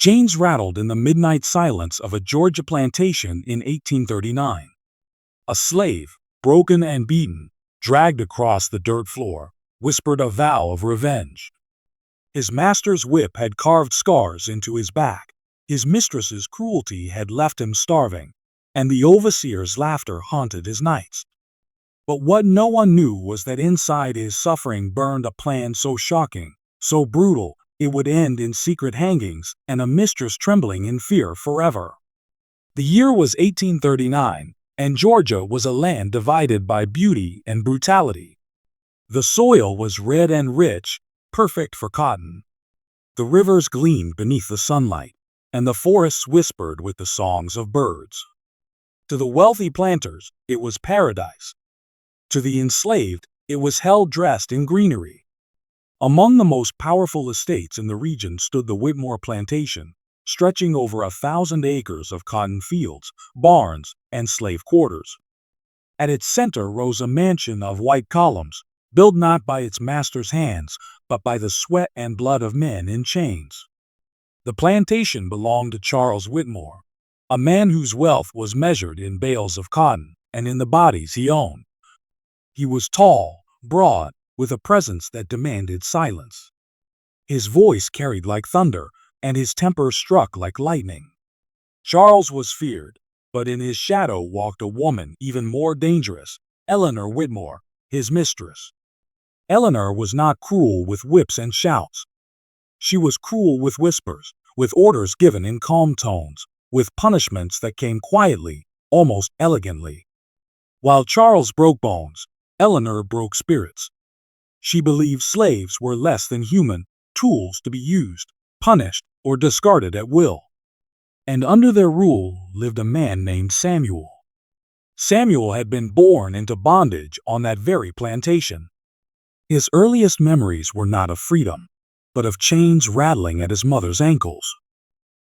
Chains rattled in the midnight silence of a Georgia plantation in 1839. A slave, broken and beaten, dragged across the dirt floor, whispered a vow of revenge. His master's whip had carved scars into his back, his mistress's cruelty had left him starving, and the overseer's laughter haunted his nights. But what no one knew was that inside his suffering burned a plan so shocking, so brutal, it would end in secret hangings and a mistress trembling in fear forever. The year was 1839, and Georgia was a land divided by beauty and brutality. The soil was red and rich, perfect for cotton. The rivers gleamed beneath the sunlight, and the forests whispered with the songs of birds. To the wealthy planters, it was paradise. To the enslaved, it was hell dressed in greenery. Among the most powerful estates in the region stood the Whitmore Plantation, stretching over 1,000 acres of cotton fields, barns, and slave quarters. At its center rose a mansion of white columns, built not by its master's hands, but by the sweat and blood of men in chains. The plantation belonged to Charles Whitmore, a man whose wealth was measured in bales of cotton and in the bodies he owned. He was tall, broad, with a presence that demanded silence. His voice carried like thunder, and his temper struck like lightning. Charles was feared, but in his shadow walked a woman even more dangerous, Eleanor Whitmore, his mistress. Eleanor was not cruel with whips and shouts. She was cruel with whispers, with orders given in calm tones, with punishments that came quietly, almost elegantly. While Charles broke bones, Eleanor broke spirits. She believed slaves were less than human, tools to be used, punished, or discarded at will. And under their rule lived a man named Samuel. Samuel had been born into bondage on that very plantation. His earliest memories were not of freedom, but of chains rattling at his mother's ankles.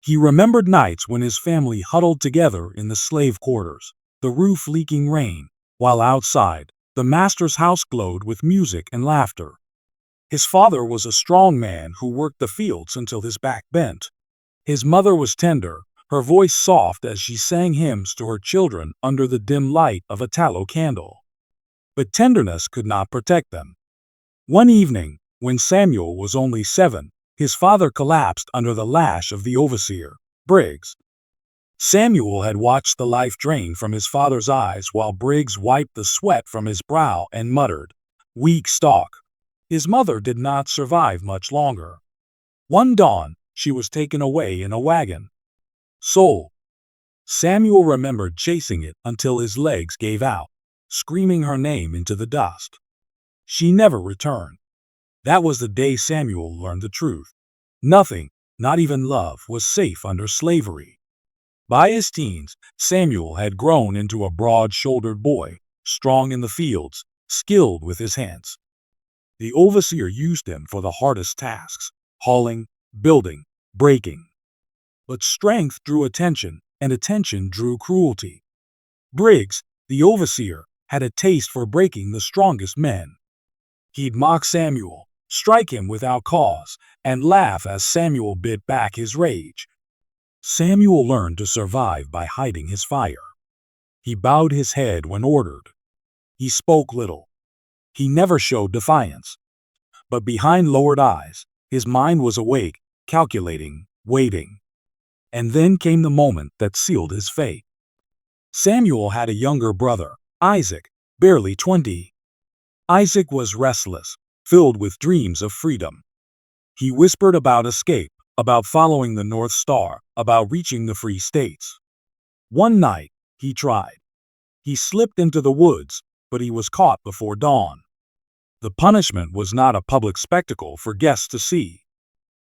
He remembered nights when his family huddled together in the slave quarters, the roof leaking rain, while outside, the master's house glowed with music and laughter. His father was a strong man who worked the fields until his back bent. His mother was tender, her voice soft as she sang hymns to her children under the dim light of a tallow candle. But tenderness could not protect them. One evening, when Samuel was only 7, his father collapsed under the lash of the overseer, Briggs. Samuel had watched the life drain from his father's eyes while Briggs wiped the sweat from his brow and muttered, "Weak stalk." His mother did not survive much longer. One dawn, she was taken away in a wagon. Sold. Samuel remembered chasing it until his legs gave out, screaming her name into the dust. She never returned. That was the day Samuel learned the truth. Nothing, not even love, was safe under slavery. By his teens, Samuel had grown into a broad-shouldered boy, strong in the fields, skilled with his hands. The overseer used him for the hardest tasks, hauling, building, breaking. But strength drew attention, and attention drew cruelty. Briggs, the overseer, had a taste for breaking the strongest men. He'd mock Samuel, strike him without cause, and laugh as Samuel bit back his rage. Samuel learned to survive by hiding his fire. He bowed his head when ordered. He spoke little. He never showed defiance. But behind lowered eyes, his mind was awake, calculating, waiting. And then came the moment that sealed his fate. Samuel had a younger brother, Isaac, barely 20. Isaac was restless, filled with dreams of freedom. He whispered about escape, about following the North Star, about reaching the free states. One night, he tried. He slipped into the woods, but he was caught before dawn. The punishment was not a public spectacle for guests to see.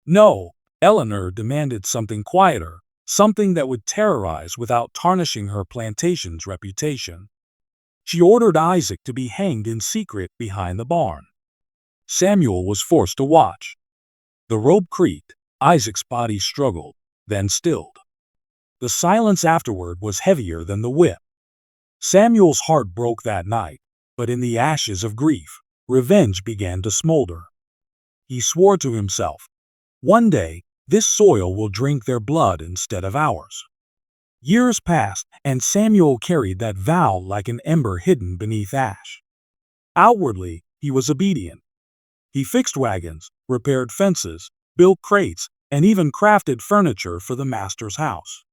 No, Eleanor demanded something quieter, something that would terrorize without tarnishing her plantation's reputation. She ordered Isaac to be hanged in secret behind the barn. Samuel was forced to watch. The rope creaked, Isaac's body struggled, then stilled. The silence afterward was heavier than the whip. Samuel's heart broke that night, but in the ashes of grief, revenge began to smolder. He swore to himself, "One day, This soil will drink their blood instead of ours." Years passed, and Samuel carried that vow like an ember hidden beneath ash. Outwardly, he was obedient. He fixed wagons, repaired fences, built crates, and even crafted furniture for the master's house.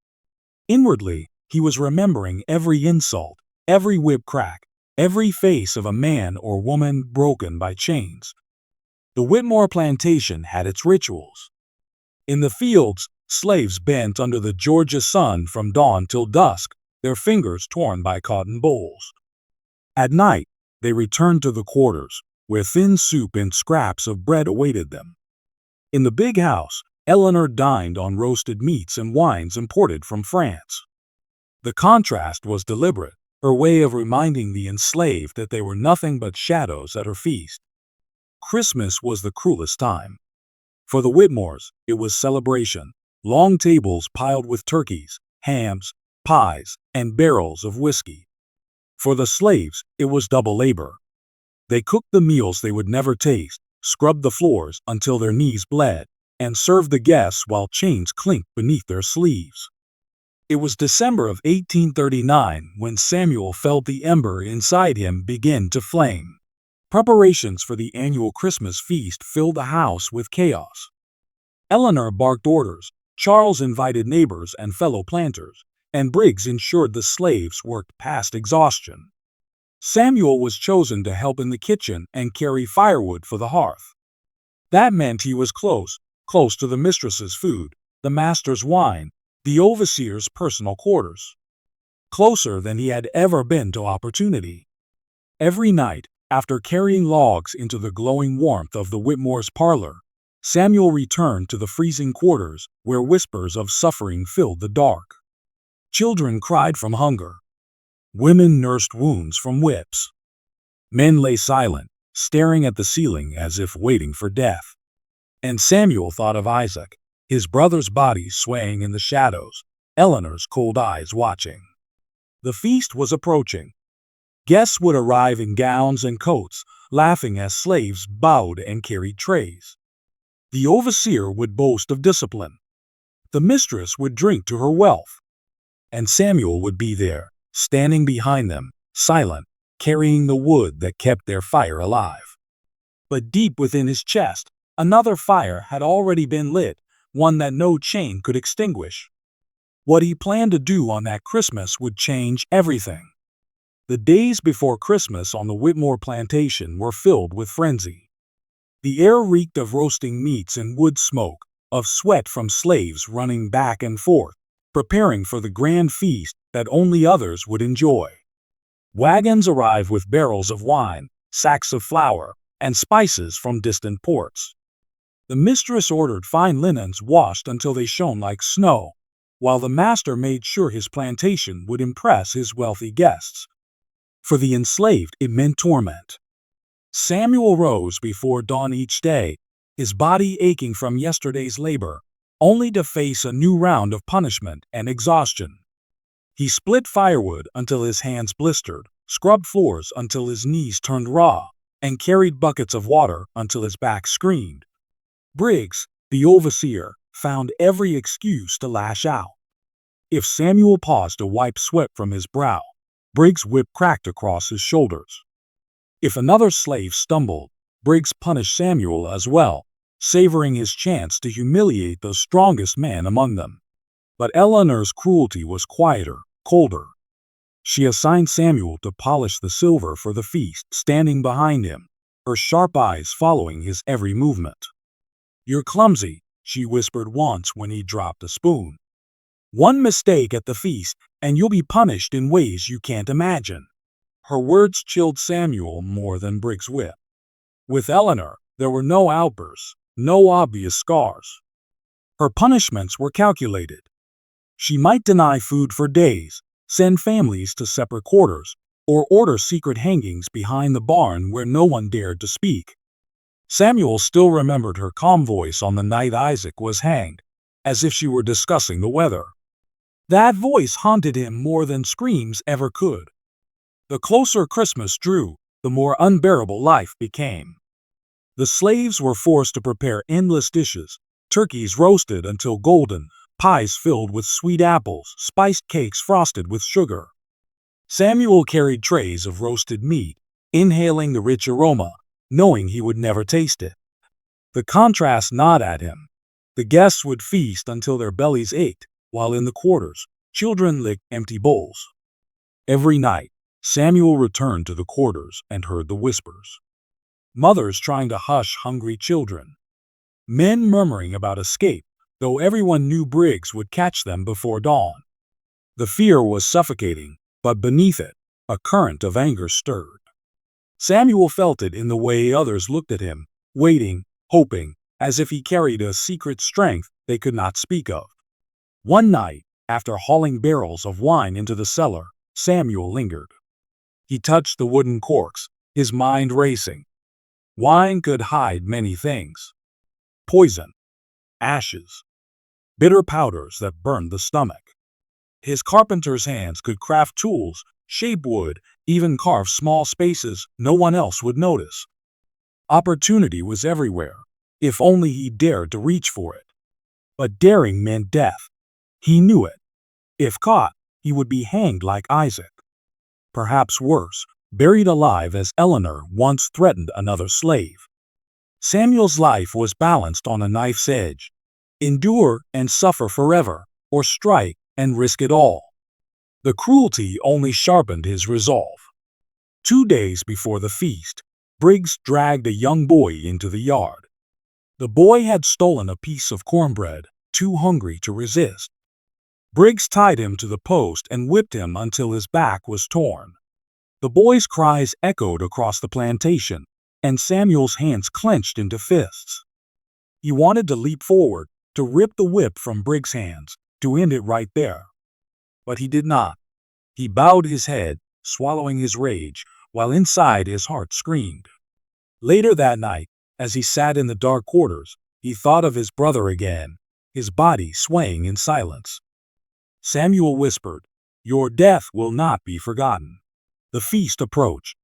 Inwardly, he was remembering every insult, every whip crack, every face of a man or woman broken by chains. The Whitmore Plantation had its rituals. In the fields, slaves bent under the Georgia sun from dawn till dusk, their fingers torn by cotton bolls. At night, they returned to the quarters, where thin soup and scraps of bread awaited them. In the big house, Eleanor dined on roasted meats and wines imported from France. The contrast was deliberate, her way of reminding the enslaved that they were nothing but shadows at her feast. Christmas was the cruelest time. For the Whitmores, it was celebration, long tables piled with turkeys, hams, pies, and barrels of whiskey. For the slaves, it was double labor. They cooked the meals they would never taste, scrubbed the floors until their knees bled, and served the guests while chains clinked beneath their sleeves. It was December of 1839 when Samuel felt the ember inside him begin to flame. Preparations for the annual Christmas feast filled the house with chaos. Eleanor barked orders, Charles invited neighbors and fellow planters, and Briggs ensured the slaves worked past exhaustion. Samuel was chosen to help in the kitchen and carry firewood for the hearth. That meant he was close to the mistress's food, the master's wine, the overseer's personal quarters. Closer than he had ever been to opportunity. Every night, after carrying logs into the glowing warmth of the Whitmore's parlor, Samuel returned to the freezing quarters where whispers of suffering filled the dark. Children cried from hunger. Women nursed wounds from whips. Men lay silent, staring at the ceiling as if waiting for death. And Samuel thought of Isaac, his brother's body swaying in the shadows, Eleanor's cold eyes watching. The feast was approaching. Guests would arrive in gowns and coats, laughing as slaves bowed and carried trays. The overseer would boast of discipline. The mistress would drink to her wealth. And Samuel would be there, standing behind them, silent, carrying the wood that kept their fire alive. But deep within his chest, another fire had already been lit, one that no chain could extinguish. What he planned to do on that Christmas would change everything. The days before Christmas on the Whitmore Plantation were filled with frenzy. The air reeked of roasting meats and wood smoke, of sweat from slaves running back and forth, preparing for the grand feast that only others would enjoy. Wagons arrived with barrels of wine, sacks of flour, and spices from distant ports. The mistress ordered fine linens washed until they shone like snow, while the master made sure his plantation would impress his wealthy guests. For the enslaved, it meant torment. Samuel rose before dawn each day, his body aching from yesterday's labor, only to face a new round of punishment and exhaustion. He split firewood until his hands blistered, scrubbed floors until his knees turned raw, and carried buckets of water until his back screamed. Briggs, the overseer, found every excuse to lash out. If Samuel paused to wipe sweat from his brow, Briggs' whip cracked across his shoulders. If another slave stumbled, Briggs punished Samuel as well, savoring his chance to humiliate the strongest man among them. But Eleanor's cruelty was quieter, colder. She assigned Samuel to polish the silver for the feast, standing behind him, her sharp eyes following his every movement. "You're clumsy," she whispered once when he dropped a spoon. "One mistake at the feast, and you'll be punished in ways you can't imagine." Her words chilled Samuel more than Briggs' whip. With Eleanor, there were no outbursts, no obvious scars. Her punishments were calculated. She might deny food for days, send families to separate quarters, or order secret hangings behind the barn where no one dared to speak. Samuel still remembered her calm voice on the night Isaac was hanged, as if she were discussing the weather. That voice haunted him more than screams ever could. The closer Christmas drew, the more unbearable life became. The slaves were forced to prepare endless dishes, turkeys roasted until golden, pies filled with sweet apples, spiced cakes frosted with sugar. Samuel carried trays of roasted meat, inhaling the rich aroma, knowing he would never taste it. The contrast gnawed at him. The guests would feast until their bellies ached, while in the quarters, children licked empty bowls. Every night, Samuel returned to the quarters and heard the whispers. Mothers trying to hush hungry children. Men murmuring about escape, though everyone knew Briggs would catch them before dawn. The fear was suffocating, but beneath it, a current of anger stirred. Samuel felt it in the way others looked at him, waiting, hoping, as if he carried a secret strength they could not speak of. One night, after hauling barrels of wine into the cellar, Samuel lingered. He touched the wooden corks, his mind racing. Wine could hide many things. Poison, ashes, bitter powders that burned the stomach. His carpenter's hands could craft tools, shape wood, even carve small spaces no one else would notice. Opportunity was everywhere, if only he dared to reach for it. But daring meant death. He knew it. If caught, he would be hanged like Isaac. Perhaps worse, buried alive as Eleanor once threatened another slave. Samuel's life was balanced on a knife's edge. Endure and suffer forever, or strike and risk it all. The cruelty only sharpened his resolve. 2 days before the feast, Briggs dragged a young boy into the yard. The boy had stolen a piece of cornbread, too hungry to resist. Briggs tied him to the post and whipped him until his back was torn. The boy's cries echoed across the plantation, and Samuel's hands clenched into fists. He wanted to leap forward, to rip the whip from Briggs' hands, to end it right there. But he did not. He bowed his head, swallowing his rage, while inside his heart screamed. Later that night, as he sat in the dark quarters, he thought of his brother again, his body swaying in silence. Samuel whispered, "Your death will not be forgotten." The feast approached.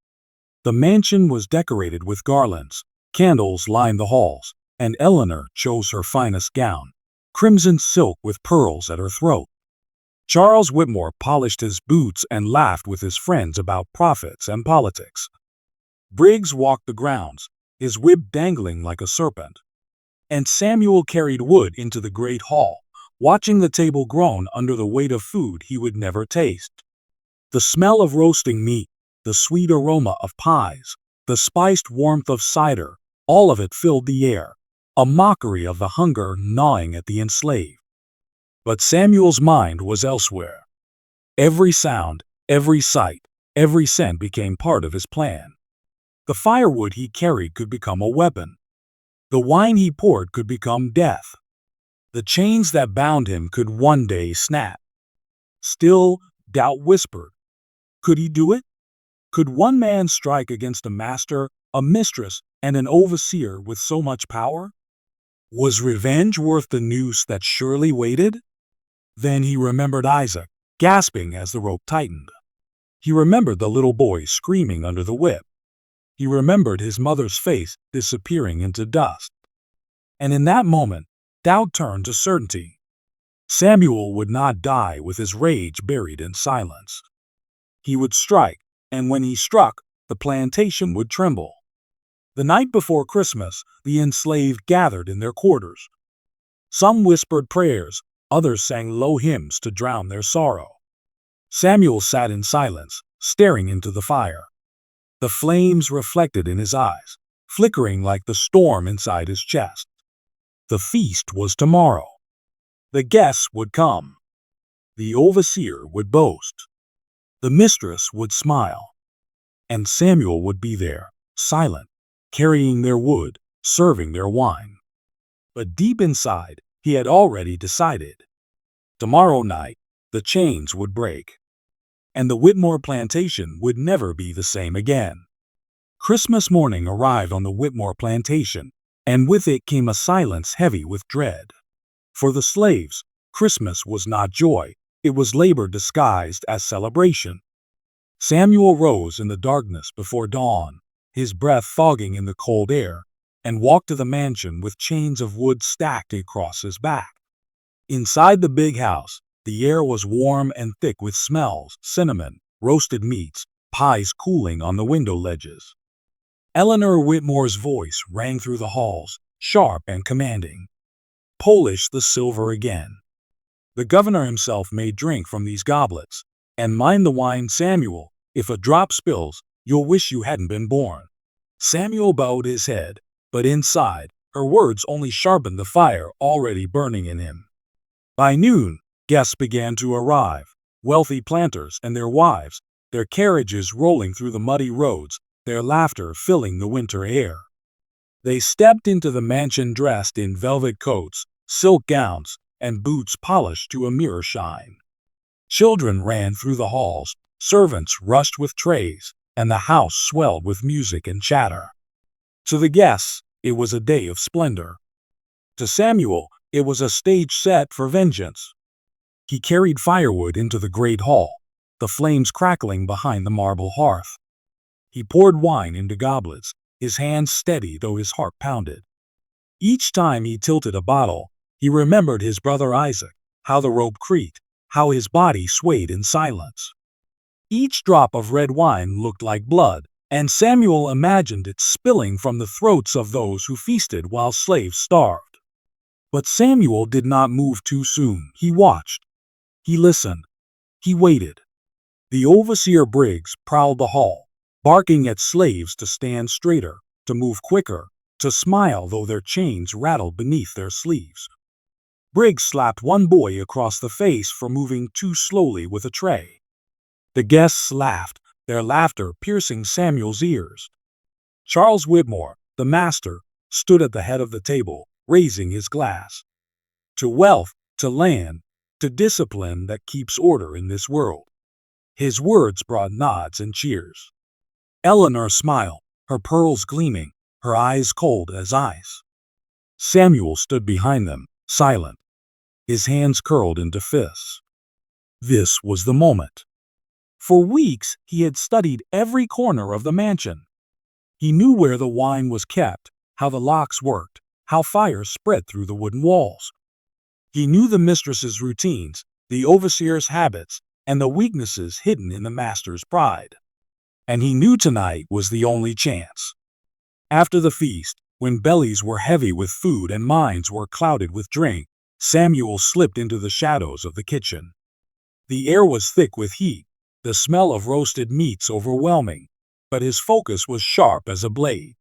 The mansion was decorated with garlands, candles lined the halls, and Eleanor chose her finest gown, crimson silk with pearls at her throat. Charles Whitmore polished his boots and laughed with his friends about profits and politics. Briggs walked the grounds, his whip dangling like a serpent. And Samuel carried wood into the great hall, watching the table groan under the weight of food he would never taste. The smell of roasting meat, the sweet aroma of pies, the spiced warmth of cider, all of it filled the air, a mockery of the hunger gnawing at the enslaved. But Samuel's mind was elsewhere. Every sound, every sight, every scent became part of his plan. The firewood he carried could become a weapon. The wine he poured could become death. The chains that bound him could one day snap. Still, doubt whispered. Could he do it? Could one man strike against a master, a mistress, and an overseer with so much power? Was revenge worth the noose that surely waited? Then he remembered Isaac, gasping as the rope tightened. He remembered the little boy screaming under the whip. He remembered his mother's face disappearing into dust. And in that moment, doubt turned to certainty. Samuel would not die with his rage buried in silence. He would strike, and when he struck, the plantation would tremble. The night before Christmas, the enslaved gathered in their quarters. Some whispered prayers, others sang low hymns to drown their sorrow. Samuel sat in silence, staring into the fire. The flames reflected in his eyes, flickering like the storm inside his chest. The feast was tomorrow. The guests would come. The overseer would boast. The mistress would smile. And Samuel would be there, silent, carrying their wood, serving their wine. But deep inside, he had already decided. Tomorrow night, the chains would break. And the Whitmore Plantation would never be the same again. Christmas morning arrived on the Whitmore Plantation, and with it came a silence heavy with dread. For the slaves, Christmas was not joy, it was labor disguised as celebration. Samuel rose in the darkness before dawn, his breath fogging in the cold air, and walked to the mansion with chains of wood stacked across his back. Inside the big house, the air was warm and thick with smells: cinnamon, roasted meats, pies cooling on the window ledges. Eleanor Whitmore's voice rang through the halls, sharp and commanding. "Polish the silver again. The governor himself may drink from these goblets. And mind the wine, Samuel. If a drop spills, you'll wish you hadn't been born." Samuel bowed his head, but inside, her words only sharpened the fire already burning in him. By noon, guests began to arrive: wealthy planters and their wives, their carriages rolling through the muddy roads, their laughter filling the winter air. They stepped into the mansion dressed in velvet coats, silk gowns, and boots polished to a mirror shine. Children ran through the halls, servants rushed with trays, and the house swelled with music and chatter. To the guests, it was a day of splendor. To Samuel, it was a stage set for vengeance. He carried firewood into the great hall, the flames crackling behind the marble hearth. He poured wine into goblets, his hands steady though his heart pounded. Each time he tilted a bottle, he remembered his brother Isaac, how the rope creaked, how his body swayed in silence. Each drop of red wine looked like blood, and Samuel imagined it spilling from the throats of those who feasted while slaves starved. But Samuel did not move too soon. He watched. He listened. He waited. The overseer Briggs prowled the hall, barking at slaves to stand straighter, to move quicker, to smile though their chains rattled beneath their sleeves. Briggs slapped one boy across the face for moving too slowly with a tray. The guests laughed, their laughter piercing Samuel's ears. Charles Whitmore, the master, stood at the head of the table, raising his glass. "To wealth, to land, to discipline that keeps order in this world." His words brought nods and cheers. Eleanor smiled, her pearls gleaming, her eyes cold as ice. Samuel stood behind them, silent, his hands curled into fists. This was the moment. For weeks he had studied every corner of the mansion. He knew where the wine was kept, how the locks worked, how fire spread through the wooden walls. He knew the mistress's routines, the overseer's habits, and the weaknesses hidden in the master's pride. And he knew tonight was the only chance. After the feast, when bellies were heavy with food and minds were clouded with drink, Samuel slipped into the shadows of the kitchen. The air was thick with heat, the smell of roasted meats overwhelming, but his focus was sharp as a blade.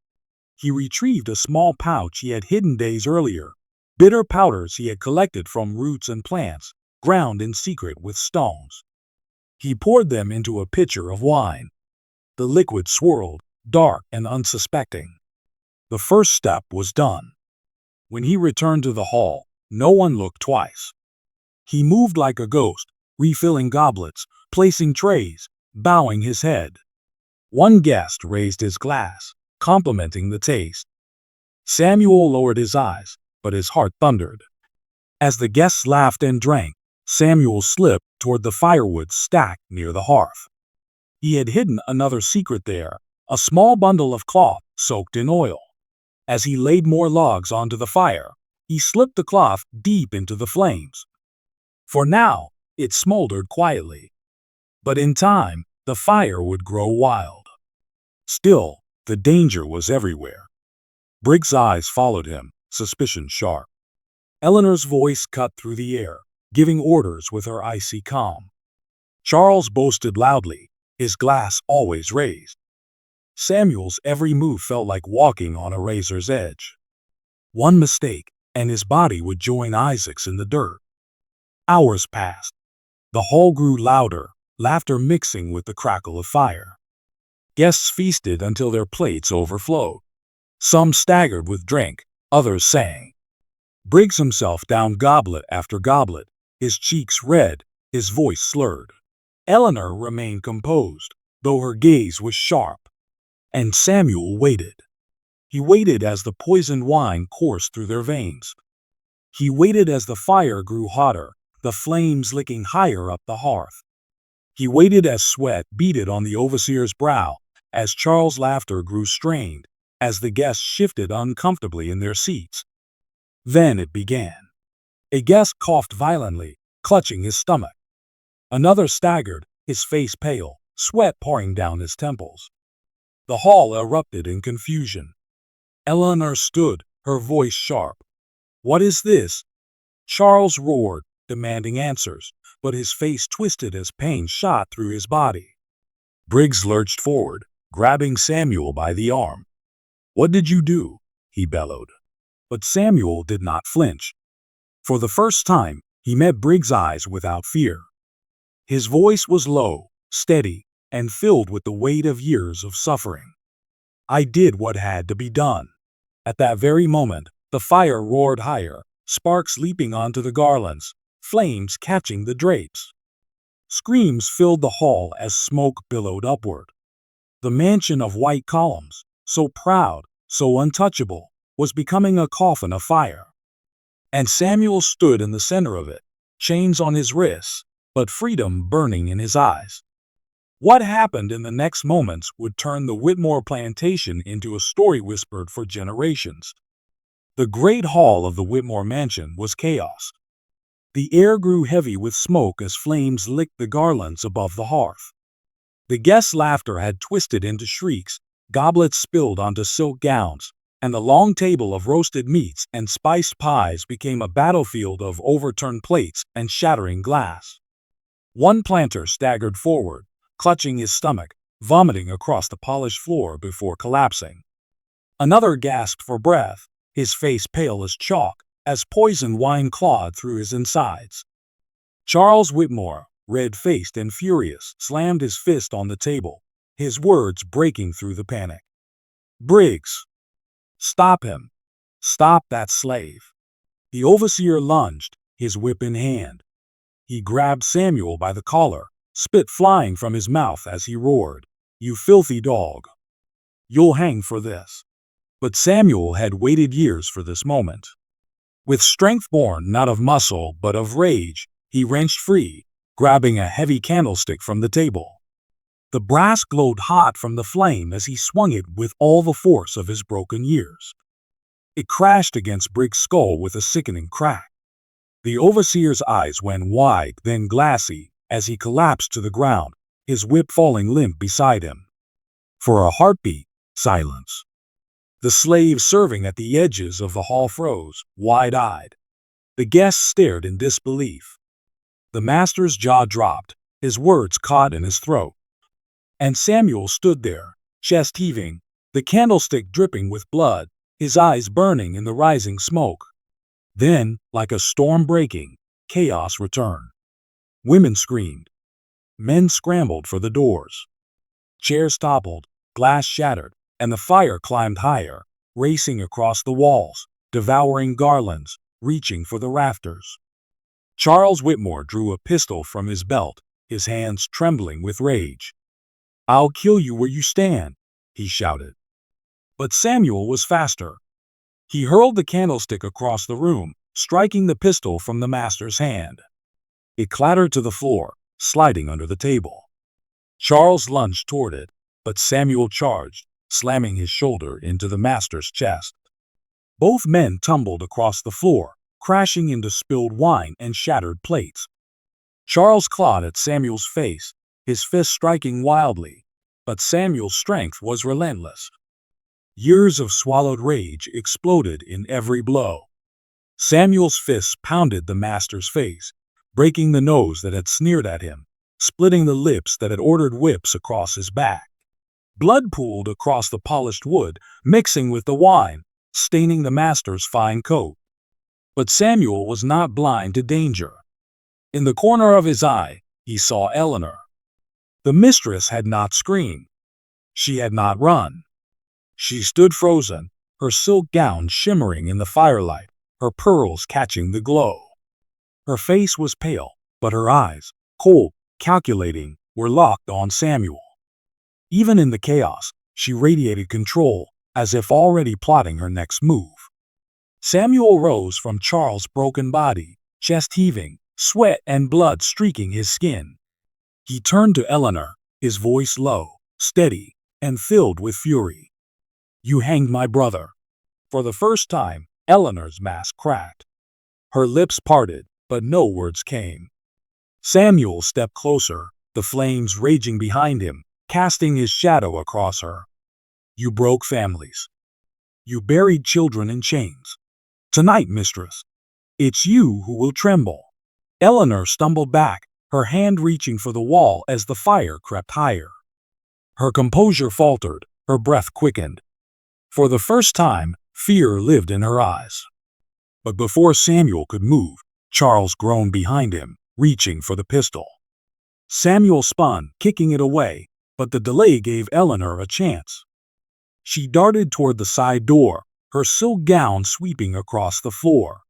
He retrieved a small pouch he had hidden days earlier, bitter powders he had collected from roots and plants, ground in secret with stones. He poured them into a pitcher of wine. The liquid swirled, dark and unsuspecting. The first step was done. When he returned to the hall, no one looked twice. He moved like a ghost, refilling goblets, placing trays, bowing his head. One guest raised his glass, complimenting the taste. Samuel lowered his eyes, but his heart thundered. As the guests laughed and drank, Samuel slipped toward the firewood stacked near the hearth. He had hidden another secret there, a small bundle of cloth soaked in oil. As he laid more logs onto the fire, he slipped the cloth deep into the flames. For now, it smoldered quietly. But in time, the fire would grow wild. Still, the danger was everywhere. Briggs' eyes followed him, suspicion sharp. Eleanor's voice cut through the air, giving orders with her icy calm. Charles boasted loudly, his glass always raised. Samuel's every move felt like walking on a razor's edge. One mistake, and his body would join Isaac's in the dirt. Hours passed. The hall grew louder, laughter mixing with the crackle of fire. Guests feasted until their plates overflowed. Some staggered with drink, others sang. Briggs himself downed goblet after goblet, his cheeks red, his voice slurred. Eleanor remained composed, though her gaze was sharp. And Samuel waited. He waited as the poisoned wine coursed through their veins. He waited as the fire grew hotter, the flames licking higher up the hearth. He waited as sweat beaded on the overseer's brow, as Charles' laughter grew strained, as the guests shifted uncomfortably in their seats. Then it began. A guest coughed violently, clutching his stomach. Another staggered, his face pale, sweat pouring down his temples. The hall erupted in confusion. Eleanor stood, her voice sharp. "What is this?" Charles roared, demanding answers, but his face twisted as pain shot through his body. Briggs lurched forward, grabbing Samuel by the arm. "What did you do?" he bellowed. But Samuel did not flinch. For the first time, he met Briggs' eyes without fear. His voice was low, steady, and filled with the weight of years of suffering. "I did what had to be done." At that very moment, the fire roared higher, sparks leaping onto the garlands, flames catching the drapes. Screams filled the hall as smoke billowed upward. The mansion of white columns, so proud, so untouchable, was becoming a coffin of fire. And Samuel stood in the center of it, chains on his wrists, but freedom burning in his eyes. What happened in the next moments would turn the Whitmore Plantation into a story whispered for generations. The great hall of the Whitmore mansion was chaos. The air grew heavy with smoke as flames licked the garlands above the hearth. The guests' laughter had twisted into shrieks, goblets spilled onto silk gowns, and the long table of roasted meats and spiced pies became a battlefield of overturned plates and shattering glass. One planter staggered forward, clutching his stomach, vomiting across the polished floor before collapsing. Another gasped for breath, his face pale as chalk, as poisoned wine clawed through his insides. Charles Whitmore, red-faced and furious, slammed his fist on the table, his words breaking through the panic. "Briggs! Stop him! Stop that slave!" The overseer lunged, his whip in hand. He grabbed Samuel by the collar, spit flying from his mouth as he roared, "You filthy dog! You'll hang for this!" But Samuel had waited years for this moment. With strength born not of muscle but of rage, he wrenched free, grabbing a heavy candlestick from the table. The brass glowed hot from the flame as he swung it with all the force of his broken years. It crashed against Briggs' skull with a sickening crack. The overseer's eyes went wide, then glassy, as he collapsed to the ground, his whip falling limp beside him. For a heartbeat, silence. The slaves serving at the edges of the hall froze, wide-eyed. The guests stared in disbelief. The master's jaw dropped, his words caught in his throat. And Samuel stood there, chest heaving, the candlestick dripping with blood, his eyes burning in the rising smoke. Then, like a storm breaking, chaos returned. Women screamed. Men scrambled for the doors. Chairs toppled, glass shattered, and the fire climbed higher, racing across the walls, devouring garlands, reaching for the rafters. Charles Whitmore drew a pistol from his belt, his hands trembling with rage. "I'll kill you where you stand," he shouted. But Samuel was faster. He hurled the candlestick across the room, striking the pistol from the master's hand. It clattered to the floor, sliding under the table. Charles lunged toward it, but Samuel charged, slamming his shoulder into the master's chest. Both men tumbled across the floor, crashing into spilled wine and shattered plates. Charles clawed at Samuel's face, his fist striking wildly, but Samuel's strength was relentless. Years of swallowed rage exploded in every blow. Samuel's fists pounded the master's face, breaking the nose that had sneered at him, splitting the lips that had ordered whips across his back. Blood pooled across the polished wood, mixing with the wine, staining the master's fine coat. But Samuel was not blind to danger. In the corner of his eye, he saw Eleanor. The mistress had not screamed. She had not run. She stood frozen, her silk gown shimmering in the firelight, her pearls catching the glow. Her face was pale, but her eyes, cold, calculating, were locked on Samuel. Even in the chaos, she radiated control, as if already plotting her next move. Samuel rose from Charles' broken body, chest heaving, sweat and blood streaking his skin. He turned to Eleanor, his voice low, steady, and filled with fury. You hanged my brother." For the first time, Eleanor's mask cracked. Her lips parted, but no words came. Samuel stepped closer, the flames raging behind him, casting his shadow across her. "You broke families. You buried children in chains. Tonight, Mistress, it's you who will tremble." Eleanor stumbled back, her hand reaching for the wall as the fire crept higher. Her composure faltered, her breath quickened. For the first time, fear lived in her eyes. But before Samuel could move, Charles groaned behind him, reaching for the pistol. Samuel spun, kicking it away, but the delay gave Eleanor a chance. She darted toward the side door, her silk gown sweeping across the floor.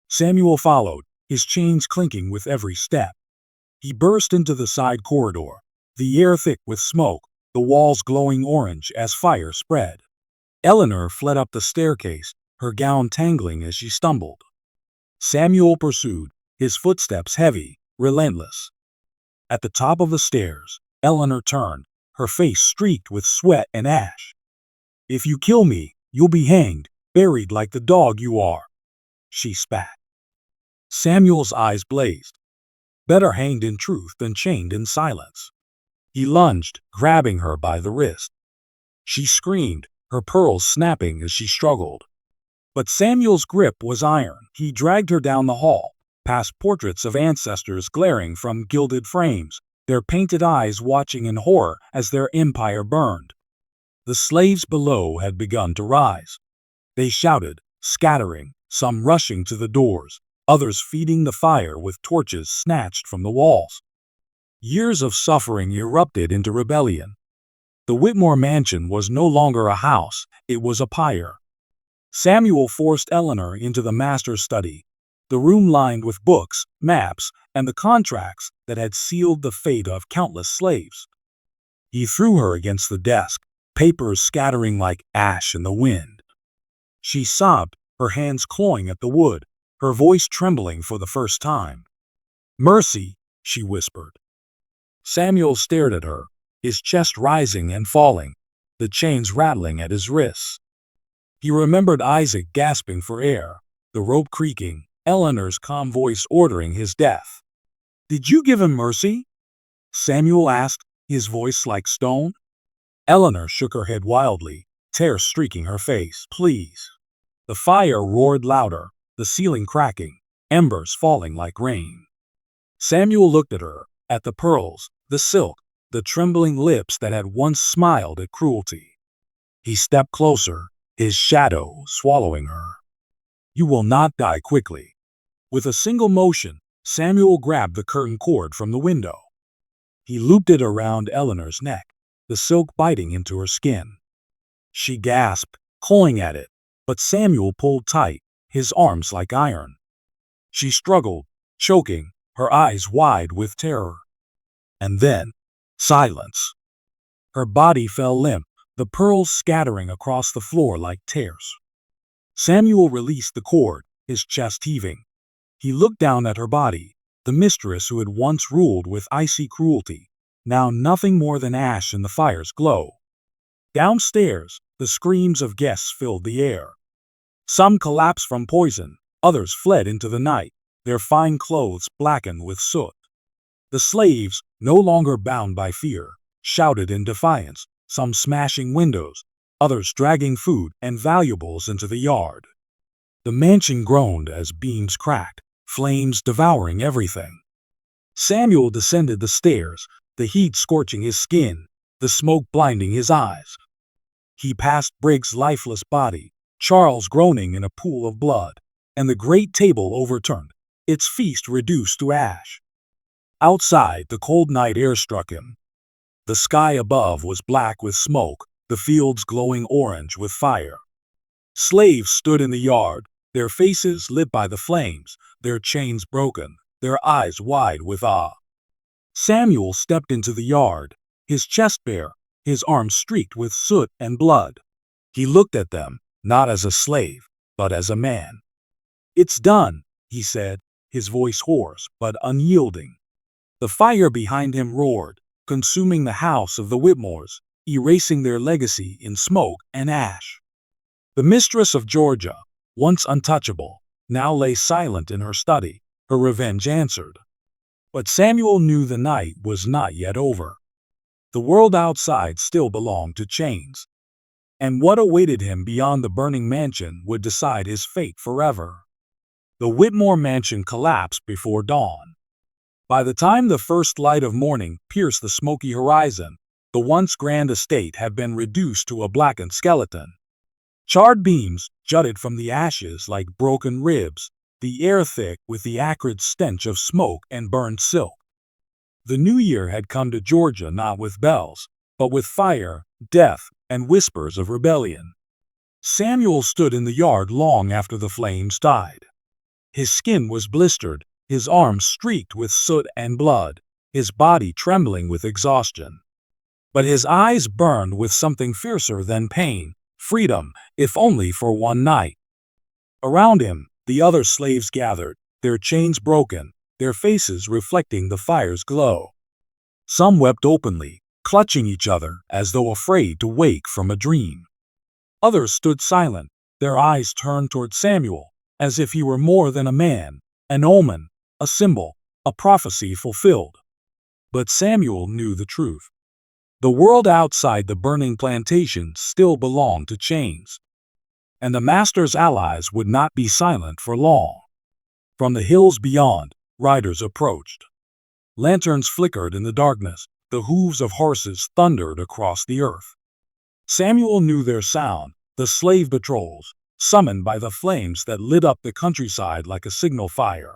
Samuel followed, his chains clinking with every step. He burst into the side corridor, the air thick with smoke, the walls glowing orange as fire spread. Eleanor fled up the staircase, her gown tangling as she stumbled. Samuel pursued, his footsteps heavy, relentless. At the top of the stairs, Eleanor turned, her face streaked with sweat and ash. "If you kill me, you'll be hanged, buried like the dog you are," she spat. Samuel's eyes blazed. Better hanged in truth than chained in silence. He lunged, grabbing her by the wrist. She screamed, her pearls snapping as she struggled. But Samuel's grip was iron. He dragged her down the hall, past portraits of ancestors glaring from gilded frames, their painted eyes watching in horror as their empire burned. The slaves below had begun to rise. They shouted, scattering, some rushing to the doors, others feeding the fire with torches snatched from the walls. Years of suffering erupted into rebellion. The Whitmore mansion was no longer a house, it was a pyre. Samuel forced Eleanor into the master's study, the room lined with books, maps, and the contracts that had sealed the fate of countless slaves. He threw her against the desk, papers scattering like ash in the wind. She sobbed, her hands clawing at the wood, her voice trembling for the first time. "Mercy," she whispered. Samuel stared at her, his chest rising and falling, the chains rattling at his wrists. He remembered Isaac gasping for air, the rope creaking, Eleanor's calm voice ordering his death. "Did you give him mercy?" Samuel asked, his voice like stone. Eleanor shook her head wildly, tears streaking her face. "Please." The fire roared louder, the ceiling cracking, embers falling like rain. Samuel looked at her, at the pearls, the silk, the trembling lips that had once smiled at cruelty. He stepped closer, his shadow swallowing her. "You will not die quickly." With a single motion, Samuel grabbed the curtain cord from the window. He looped it around Eleanor's neck, the silk biting into her skin. She gasped, clawing at it, but Samuel pulled tight, his arms like iron. She struggled, choking, her eyes wide with terror. And then, silence. Her body fell limp, the pearls scattering across the floor like tears. Samuel released the cord, his chest heaving. He looked down at her body, the mistress who had once ruled with icy cruelty, now nothing more than ash in the fire's glow. Downstairs, the screams of guests filled the air. Some collapsed from poison, others fled into the night, their fine clothes blackened with soot. The slaves, no longer bound by fear, shouted in defiance, some smashing windows, others dragging food and valuables into the yard. The mansion groaned as beams cracked, flames devouring everything. Samuel descended the stairs, the heat scorching his skin, the smoke blinding his eyes. He passed Briggs' lifeless body, Charles groaning in a pool of blood, and the great table overturned, its feast reduced to ash. Outside, the cold night air struck him. The sky above was black with smoke, the fields glowing orange with fire. Slaves stood in the yard, their faces lit by the flames, their chains broken, their eyes wide with awe. Samuel stepped into the yard, his chest bare, his arms streaked with soot and blood. He looked at them, not as a slave, but as a man. "It's done," he said, his voice hoarse but unyielding. The fire behind him roared, consuming the house of the Whitmores, erasing their legacy in smoke and ash. The mistress of Georgia, once untouchable, now lay silent in her study, her revenge answered. But Samuel knew the night was not yet over. The world outside still belonged to chains, and what awaited him beyond the burning mansion would decide his fate forever. The Whitmore mansion collapsed before dawn. By the time the first light of morning pierced the smoky horizon, the once grand estate had been reduced to a blackened skeleton. Charred beams jutted from the ashes like broken ribs, the air thick with the acrid stench of smoke and burned silk. The new year had come to Georgia not with bells, but with fire, death, and whispers of rebellion. Samuel stood in the yard long after the flames died. His skin was blistered, his arms streaked with soot and blood, his body trembling with exhaustion. But his eyes burned with something fiercer than pain, freedom, if only for one night. Around him, the other slaves gathered, their chains broken, their faces reflecting the fire's glow. Some wept openly, clutching each other as though afraid to wake from a dream. Others stood silent, their eyes turned toward Samuel, as if he were more than a man, an omen, a symbol, a prophecy fulfilled. But Samuel knew the truth. The world outside the burning plantation still belonged to chains, and the master's allies would not be silent for long. From the hills beyond, riders approached. Lanterns flickered in the darkness, the hooves of horses thundered across the earth. Samuel knew their sound, the slave patrols, summoned by the flames that lit up the countryside like a signal fire.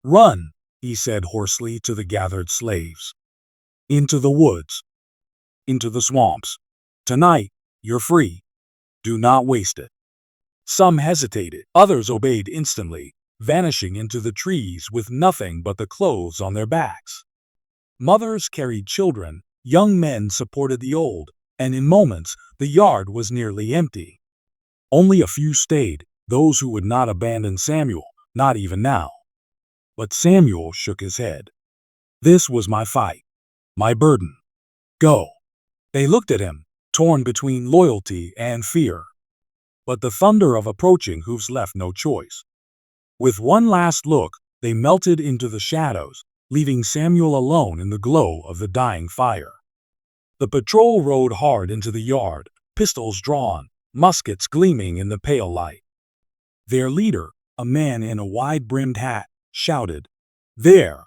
"Run," he said hoarsely to the gathered slaves. "Into the woods. Into the swamps. Tonight, you're free. Do not waste it." Some hesitated, others obeyed instantly, vanishing into the trees with nothing but the clothes on their backs. Mothers carried children, young men supported the old, and in moments the yard was nearly empty. Only a few stayed, those who would not abandon Samuel, not even now. But Samuel shook his head. "This was my fight, my burden. Go." They looked at him, torn between loyalty and fear. But the thunder of approaching hoofs left no choice. With one last look, they melted into the shadows, leaving Samuel alone in the glow of the dying fire. The patrol rode hard into the yard, pistols drawn, muskets gleaming in the pale light. Their leader, a man in a wide-brimmed hat, shouted, "There!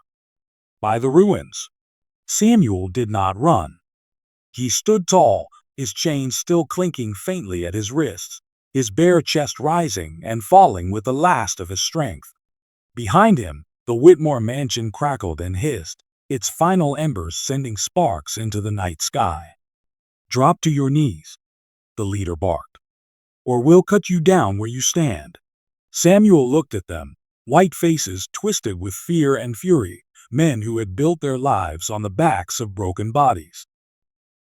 By the ruins!" Samuel did not run. He stood tall, his chains still clinking faintly at his wrists, his bare chest rising and falling with the last of his strength. Behind him, the Whitmore mansion crackled and hissed, its final embers sending sparks into the night sky. "Drop to your knees," the leader barked, "or we'll cut you down where you stand." Samuel looked at them, white faces twisted with fear and fury, men who had built their lives on the backs of broken bodies.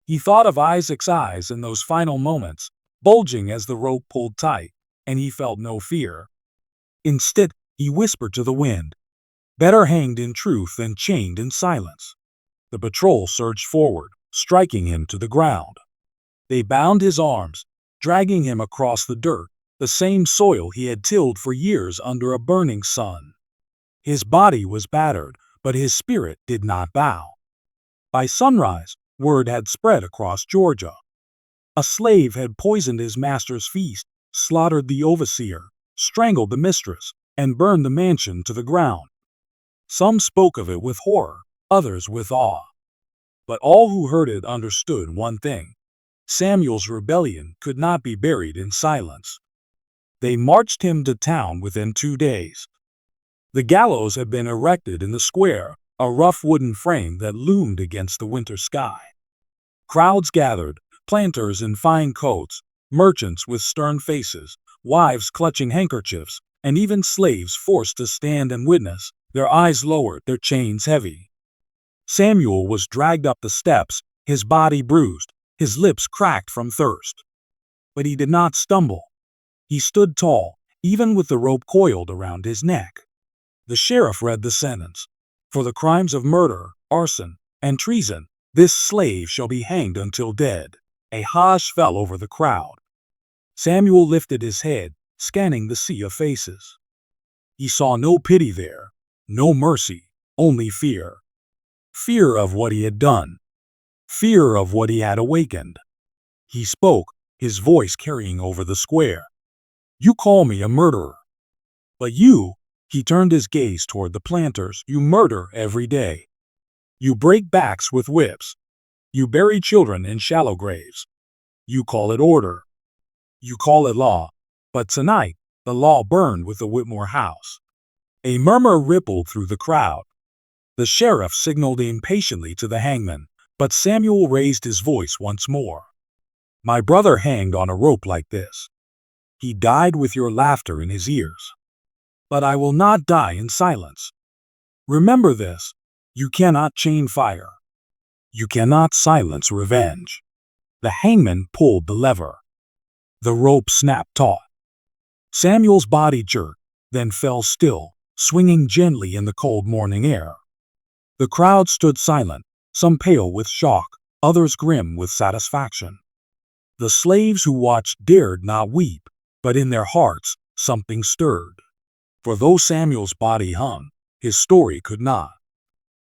He thought of Isaac's eyes in those final moments, bulging as the rope pulled tight, and he felt no fear. Instead, he whispered to the wind, "Better hanged in truth than chained in silence." The patrol surged forward, striking him to the ground. They bound his arms, dragging him across the dirt, the same soil he had tilled for years under a burning sun. His body was battered, but his spirit did not bow. By sunrise, word had spread across Georgia. A slave had poisoned his master's feast, slaughtered the overseer, strangled the mistress, and burned the mansion to the ground. Some spoke of it with horror, others with awe. But all who heard it understood one thing: Samuel's rebellion could not be buried in silence. They marched him to town within 2 days. The gallows had been erected in the square, a rough wooden frame that loomed against the winter sky. Crowds gathered, planters in fine coats, merchants with stern faces, wives clutching handkerchiefs, and even slaves forced to stand and witness, their eyes lowered, their chains heavy. Samuel was dragged up the steps, his body bruised, his lips cracked from thirst. But he did not stumble. He stood tall, even with the rope coiled around his neck. The sheriff read the sentence: "For the crimes of murder, arson, and treason, This slave shall be hanged until dead." A hush fell over the crowd. Samuel lifted his head, scanning the sea of faces. He saw no pity there, no mercy, only fear. Fear of what he had done. Fear of what he had awakened. He spoke, his voice carrying over the square. "You call me a murderer. But you," he turned his gaze toward the planters, "you murder every day. You break backs with whips. You bury children in shallow graves. You call it order. You call it law. But tonight, the law burned with the Whitmore house." A murmur rippled through the crowd. The sheriff signaled impatiently to the hangman, but Samuel raised his voice once more. "My brother hanged on a rope like this. He died with your laughter in his ears. But I will not die in silence. Remember this, you cannot chain fire. You cannot silence revenge." The hangman pulled the lever. The rope snapped taut. Samuel's body jerked, then fell still, swinging gently in the cold morning air. The crowd stood silent, some pale with shock, others grim with satisfaction. The slaves who watched dared not weep, but in their hearts something stirred. For though Samuel's body hung, his story could not.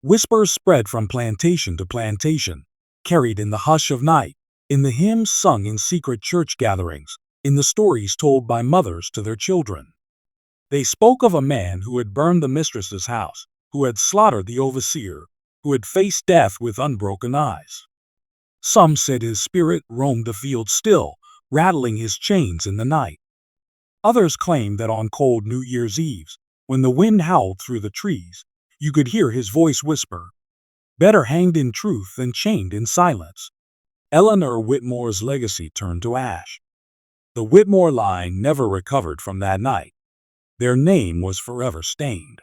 Whispers spread from plantation to plantation, carried in the hush of night, in the hymns sung in secret church gatherings, in the stories told by mothers to their children. They spoke of a man who had burned the mistress's house, who had slaughtered the overseer, who had faced death with unbroken eyes. Some said his spirit roamed the field still, rattling his chains in the night. Others claimed that on cold New Year's Eves, when the wind howled through the trees, you could hear his voice whisper, "Better hanged in truth than chained in silence." Eleanor Whitmore's legacy turned to ash. The Whitmore line never recovered from that night. Their name was forever stained.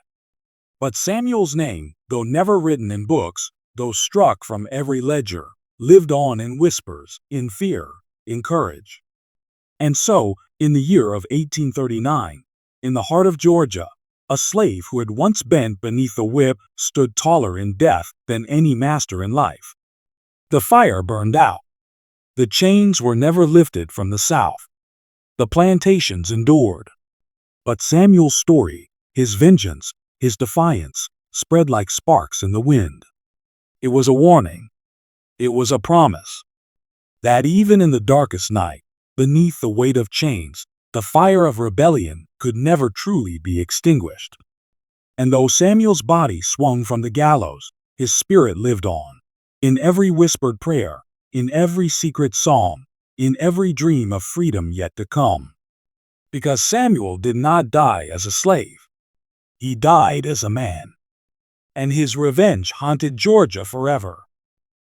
But Samuel's name, though never written in books, though struck from every ledger, lived on in whispers, in fear, in courage. And so, in the year of 1839, in the heart of Georgia, a slave who had once bent beneath the whip stood taller in death than any master in life. The fire burned out. The chains were never lifted from the South. The plantations endured. But Samuel's story, his vengeance, his defiance, spread like sparks in the wind. It was a warning. It was a promise. That even in the darkest night, beneath the weight of chains, the fire of rebellion could never truly be extinguished. And though Samuel's body swung from the gallows, his spirit lived on. In every whispered prayer, in every secret song, in every dream of freedom yet to come. Because Samuel did not die as a slave. He died as a man. And his revenge haunted Georgia forever.